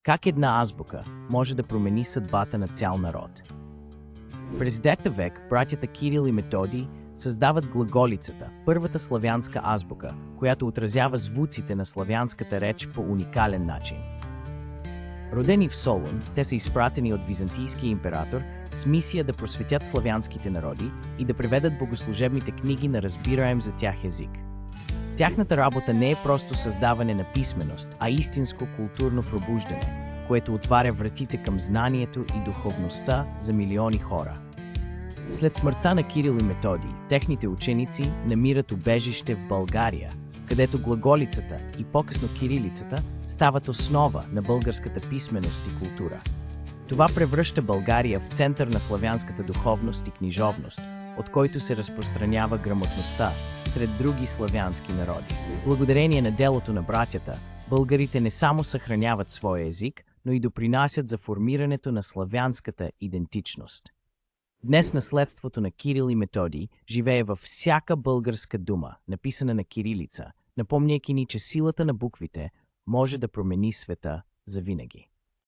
Как една азбука може да промени съдбата на цял народ? През X век братята Кирил и Методий създават глаголицата, първата славянска азбука, която отразява звуците на славянската реч по уникален начин. Родени в Солун, те са изпратени от византийския император с мисия да просветят славянските народи и да преведат богослужебните книги на разбираем за тях език. Тяхната работа не е просто създаване на писменост, а истинско културно пробуждане, което отваря вратите към знанието и духовността за милиони хора. След смъртта на Кирил и Методий, техните ученици намират убежище в България, където глаголицата и по-късно кирилицата стават основа на българската писменост и култура. Това превръща България в център на славянската духовност и книжовност, от който се разпространява грамотността сред други славянски народи. Благодарение на делото на братята, българите не само съхраняват своя език, но и допринасят за формирането на славянската идентичност. Днес наследството на Кирил и Методий живее във всяка българска дума, написана на кирилица, напомняйки ни, че силата на буквите може да промени света завинаги.